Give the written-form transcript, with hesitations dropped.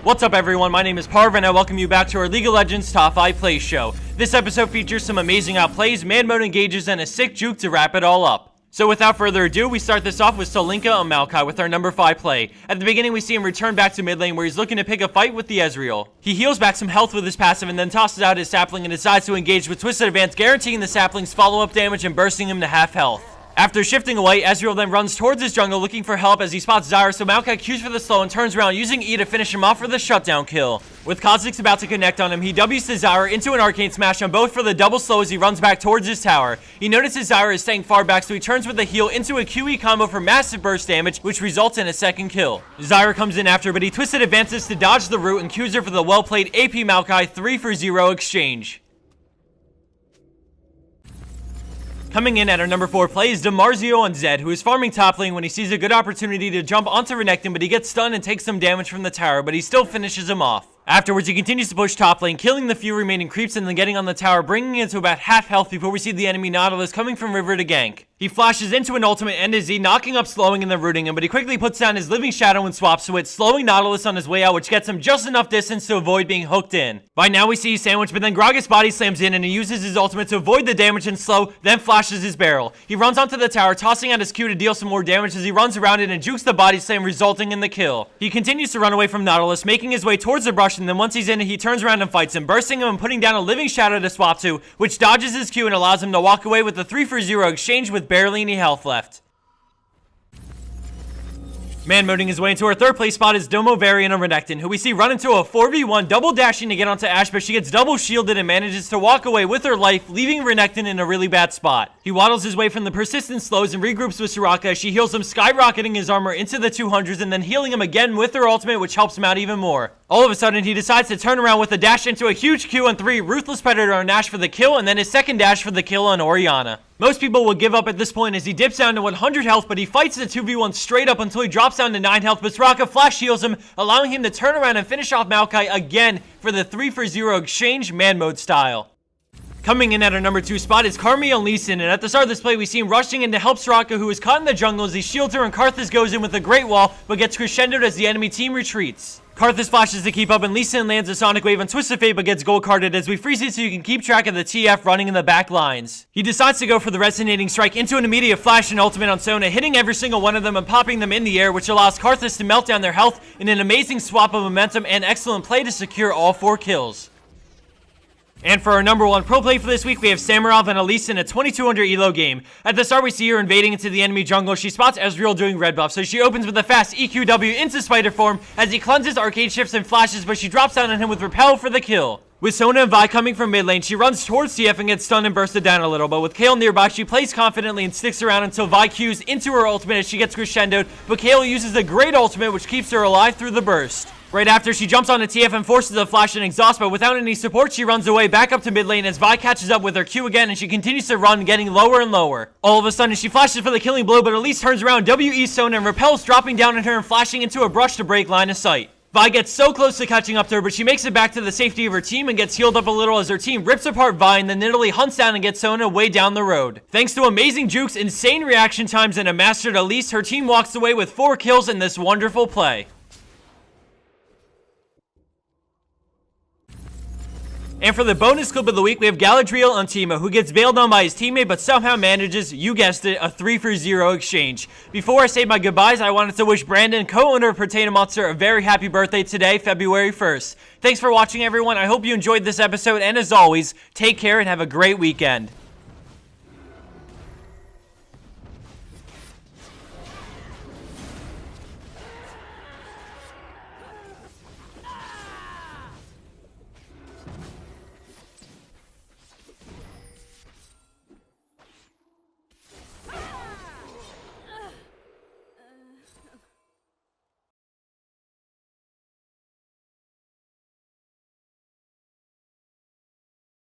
What's up everyone, my name is Parv and I welcome you back to our League of Legends Top 5 Play Show. This episode features some amazing outplays, man mode engages, and a sick juke to wrap it all up. So without further ado, we start this off with Solinca on Maoki with our number 5 play. At the beginning we see him return back to mid lane where he's looking to pick a fight with the Ezreal. He heals back some health with his passive and then tosses out his sapling and decides to engage with Twisted Advance, guaranteeing the sapling's follow-up damage and bursting him to half health. After shifting away, Ezreal then runs towards his jungle looking for help as he spots Zyra, so Maoki queues for the slow and turns around using E to finish him off for the shutdown kill. With Kha'Zix about to connect on him, he W's to Zyra into an arcane smash on both for the double slow as he runs back towards his tower. He notices Zyra is staying far back, so he turns with a heal into a QE combo for massive burst damage, which results in a second kill. Zyra comes in after, but he Twisted Advances to dodge the root and queues her for the well-played AP Maoki 3-for-0 exchange. Coming in at our number 4 play is DiMarzio on Zed, who is farming top lane when he sees a good opportunity to jump onto Renekton, but he gets stunned and takes some damage from the tower, but he still finishes him off. Afterwards, he continues to push top lane, killing the few remaining creeps and then getting on the tower, bringing it to about half health before we see the enemy Nautilus coming from river to gank. He flashes into an ultimate and a Z, knocking up, slowing, and then rooting him, but he quickly puts down his living shadow and swaps to it, slowing Nautilus on his way out, which gets him just enough distance to avoid being hooked in. By now we see he's sandwiched, but then Gragas body slams in and he uses his ultimate to avoid the damage and slow, then flashes his barrel. He runs onto the tower, tossing out his Q to deal some more damage as he runs around it and jukes the body slam, resulting in the kill. He continues to run away from Nautilus, making his way towards the brush, and then once he's in it, he turns around and fights him, bursting him and putting down a living shadow to swap to, which dodges his Q and allows him to walk away with the 3-for-0 exchange with barely any health left. Man moding his way into our 3rd place spot is Domovarion on Renekton, who we see run into a 4v1, double dashing to get onto Ashe, but she gets double shielded and manages to walk away with her life, leaving Renekton in a really bad spot. He waddles his way from the persistent slows and regroups with Soraka as she heals him, skyrocketing his armor into the 200s and then healing him again with her ultimate, which helps him out even more. All of a sudden, he decides to turn around with a dash into a huge Q on 3, Ruthless Predator on Ashe for the kill, and then his second dash for the kill on Orianna. Most people will give up at this point as he dips down to 100 health, but he fights the 2v1 straight up until he drops down to 9 health, but Soraka flash heals him, allowing him to turn around and finish off Maoki again for the 3-for-0 exchange man mode style. Coming in at our number 2 spot is Karmie on Elise, and at the start of this play we see him rushing in to help Soraka, who is caught in the jungle as he shields her, and Karthus goes in with a great wall, but gets crescendoed as the enemy team retreats. Karthus flashes to keep up, and Lee Sin lands a Sonic Wave on Twisted Fate but gets gold carded as we freeze it so you can keep track of the TF running in the back lines. He decides to go for the Resonating Strike into an immediate flash and ultimate on Sona, hitting every single one of them and popping them in the air, which allows Karthus to melt down their health in an amazing swap of momentum and excellent play to secure all 4 kills. And for our number 1 pro play for this week, we have SaMaRoV and Elise in a 2200 elo game. At the start, we see her invading into the enemy jungle. She spots Ezreal doing red buff, so she opens with a fast EQW into spider form as he cleanses, arcade shifts, and flashes, but she drops down on him with repel for the kill. With Sona and Vi coming from mid lane, she runs towards TF and gets stunned and bursted down a little, but with Kayle nearby, she plays confidently and sticks around until Vi Qs into her ultimate as she gets crescendoed, but Kayle uses a great ultimate which keeps her alive through the burst. Right after, she jumps onto TF and forces a flash and exhaust, but without any support, she runs away back up to mid lane as Vi catches up with her Q again, and she continues to run, getting lower and lower. All of a sudden, she flashes for the killing blow, but Elise turns around, WE Sona, and repels, dropping down on her and flashing into a brush to break line of sight. Vi gets so close to catching up to her, but she makes it back to the safety of her team and gets healed up a little as her team rips apart Vi and then Nidalee hunts down and gets Sona way down the road. Thanks to amazing jukes, insane reaction times, and a mastered Elise, her team walks away with 4 kills in this wonderful play. And for the bonus clip of the week, we have Galadriel on Teemo, who gets bailed on by his teammate, but somehow manages, you guessed it, a 3-for-0 exchange. Before I say my goodbyes, I wanted to wish Brandon, co-owner of Pertaining Monster, a very happy birthday today, February 1st. Thanks for watching, everyone. I hope you enjoyed this episode, and as always, take care and have a great weekend.